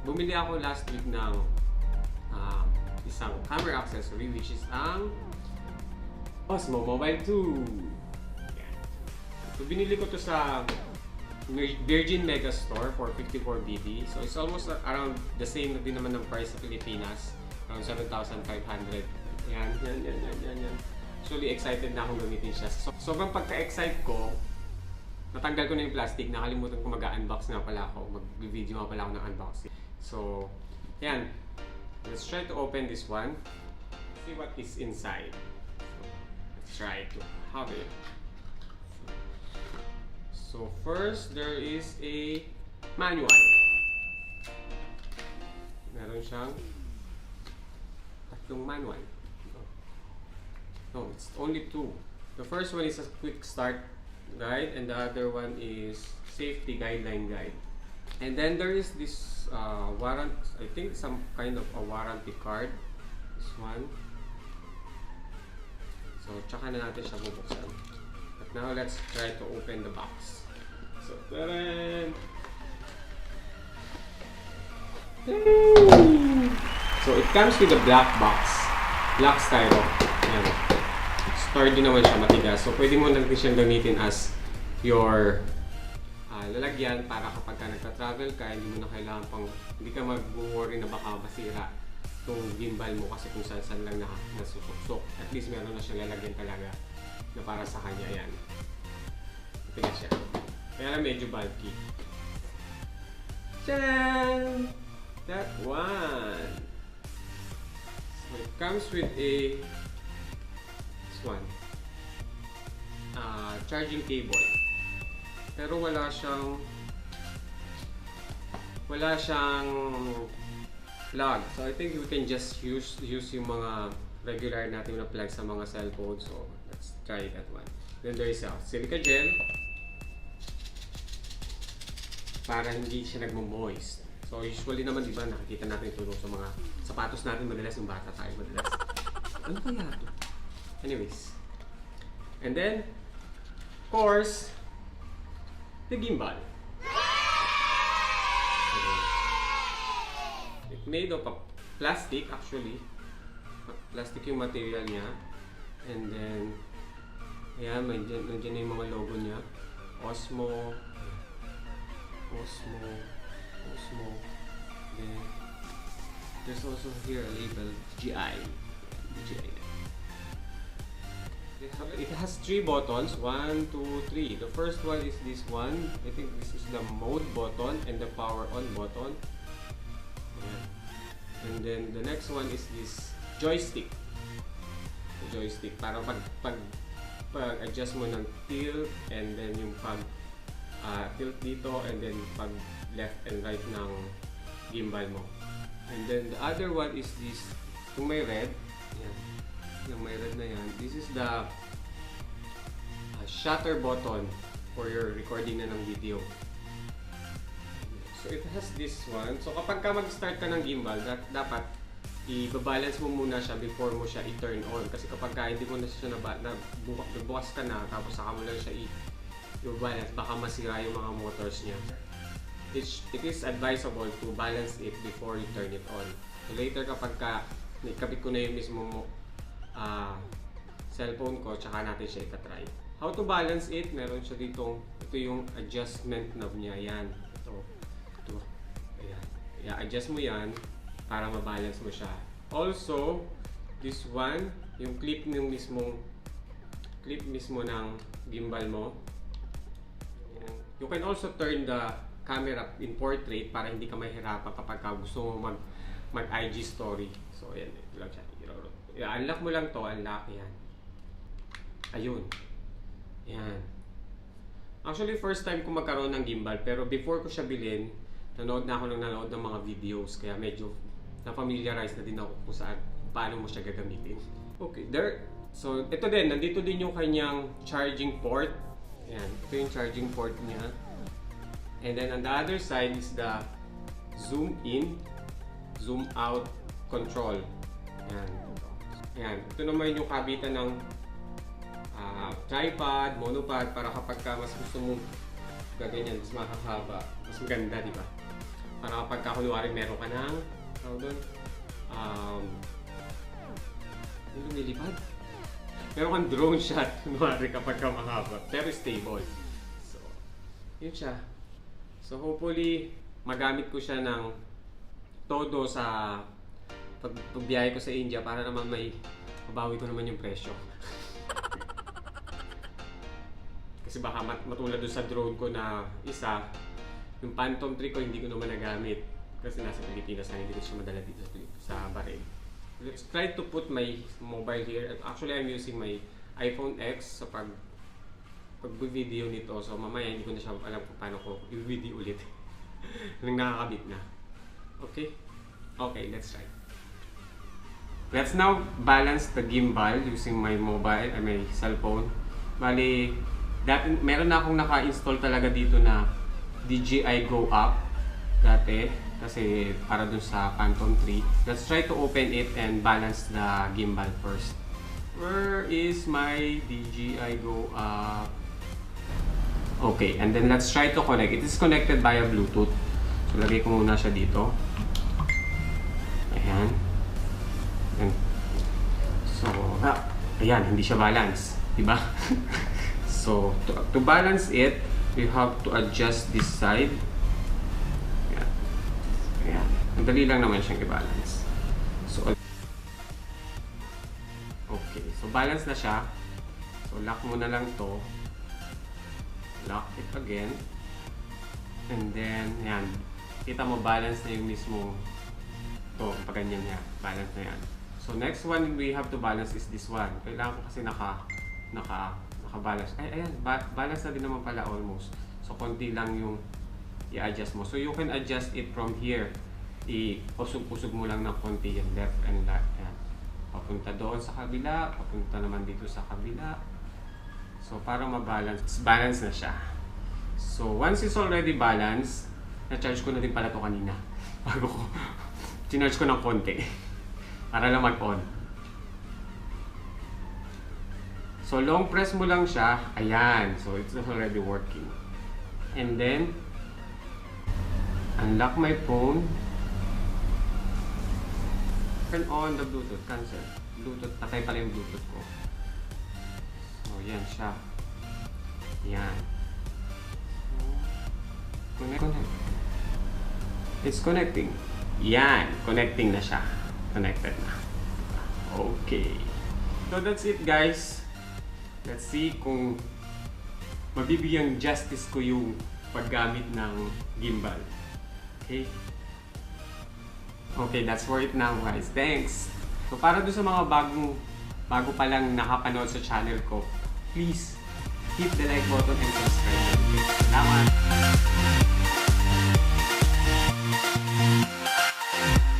bumili ako last week ng isang camera accessory which is ang Osmo Mobile 2. Yan. So binili ko to sa Virgin Mega Store for 54 BD. So it's almost around the same na din naman ng price sa Pilipinas. Around 7,500. Yan. Actually excited na akong gamitin siya. So, sobrang pagka-excite ko, natanggal ko na yung plastic. Nakalimutan ko mag-unbox nga pala ako. Mag-video nga pala ako ng unboxing. So, yan. Let's try to open this one. See what is inside. So, let's try to have it. So first, there is a manual. Meron siyang tatlong manual. No, it's only two. The first one is a quick start guide and the other one is safety guideline guide. And then there is this I think some kind of a warranty card. This one. So, tsaka na natin siya bubuksan. But now, let's try to open the box. So, taran! So, it comes with a black box. Black styro. Ayan. Sturdy naman siya, matigas. So, pwede mo natin siyang gamitin as your lalagyan para kapag ka nagta-travel ka, hindi mo na kailangan hindi ka mag-worry na baka masira itong gimbal mo kasi kung saan lang nasusuksok. At least meron na siyang lalagyan talaga na para sa kanya yan. Tingnan siya. Kaya lang medyo bulky. Tcharan! That one! So it comes with this one. Charging cable. Pero wala siyang plug. So I think we can just use yung mga regular natin na plug sa mga cellphone. So let's try that one. Then there is a silica gel para hindi siya nagmo-moist. So usually naman, di ba, nakikita natin ito sa mga sapatos natin madalas, yung bata tayo madalas. Ano kaya ito? Anyways. And then, of course, the gimbal. It's made of a plastic actually. Plastic yung material niya. And then, ayan, nandiyan na yung mga logo niya. Osmo. Then, there's also here a label, DJI. It has 3 buttons, 1, 2, 3. The first one is this one. I think this is the mode button and the power on button. Ayan. And then the next one is this joystick. The joystick para pag-adjust mo ng tilt and then yung tilt dito and then pag left and right ng gimbal mo. And then the other one is this, kung may red, ayan. Yung may red na yan, this is the shutter button for your recording na ng video. So it has this one. So kapag ka mag-start ka ng gimbal, dapat i-balance mo muna siya before mo siya i-turn on. Kasi kapag ka hindi mo na siya bukas ka na, tapos saka mo lang siya i-balance, baka masira yung mga motors niya. It is advisable to balance it before you turn it on. So later kapag ka ikabit ko na yung mismo cellphone ko, tsaka natin siya itatry. How to balance it? Meron siya ditong, ito yung adjustment knob niya, yan. Ito. Ayan. I-adjust mo yan para mabalance mo siya. Also, this one, yung clip mismo ng gimbal mo. Ayan. You can also turn the camera in portrait para hindi ka mahirapan kapag gusto mo mag-IG story. So, ayan. Ito lang siya. I-unlock mo lang to, unlock yan. Ayun. Yan. Actually, first time ko magkaroon ng gimbal, pero before ko siya bilhin, nanood ng mga videos, kaya medyo na-familiarize na din ako kung paano mo siya gagamitin. Okay, there. So, ito din, nandito din yung kanyang charging port. Yan, ito yung charging port niya. And then on the other side is the zoom in, zoom out control. Yan. Ayan, ito naman yung kabitan ng tripod, monopod para kapag ka mas gusto mo gaganyan, mas makakaba, mas maganda, di ba? Para kapag kunwari meron ka ng doon, yung lumilipad. Meron kang drone shot kunwari kapag mahaba, pero stable. So, yun siya. So hopefully, magamit ko siya ng todo sa pagbiyahe ko sa India para naman may mabawi ko naman yung presyo. Kasi baka matulad doon sa drone ko na isa, yung Phantom 3 ko hindi ko naman nagamit. Kasi nasa Pilipinas na hindi ko siya madala dito sa Bahrain. Let's try to put my mobile here. Actually, I'm using my iPhone X sa pag-video nito. So mamaya hindi ko na siya alam kung paano ko i-video ulit. Nang nakakabit na. Okay? Okay, let's try. Let's now balance the gimbal using my mobile, my cellphone. Bali, meron na akong naka-install talaga dito na DJI Go Up dati. Kasi para dun sa Phantom 3. Let's try to open it and balance the gimbal first. Where is my DJI Go Up? Okay, and then let's try to connect. It is connected via Bluetooth. So lagay ko muna siya dito. Ayan. And so, ayan, hindi siya balance, diba? So, to balance it, we have to adjust this side. Ayan. Ayan. Madali lang naman siyang i-balance. So, okay. So, balance na siya. So, lock mo na lang to. Lock it again. And then, ayan. Kita mo, balance na yung mismo to. Pag ganyan niya. Balance na yan. So, next one we have to balance is this one. Kailangan ko kasi naka-balance. Ay, ayan. Balance na din naman pala almost. So, konti lang yung i-adjust mo. So, you can adjust it from here. I-usog-usog mo lang ng konti yung left and right. Ayan. Papunta doon sa kabila. Papunta naman dito sa kabila. So, para ma-balance. Balance na siya. So, once it's already balanced, na-charge ko na din pala to kanina. Bago ko, charge ko ng konti. Para lang mag-on. So, long press mo lang siya. Ayan. So, it's already working. And then, unlock my phone. Turn on the Bluetooth. Cancel. Bluetooth. Patay pala yung Bluetooth ko. So, yan siya. Yan. Connect. It's connecting. Yan. Connecting na siya. Connected na. Okay. So, that's it, guys. Let's see kung mabibigyan justice ko yung paggamit ng gimbal. Okay? Okay, that's for it now, guys. Thanks! So, para doon sa mga bago pa lang nakapanood sa channel ko, please hit the like button and subscribe. Salamat!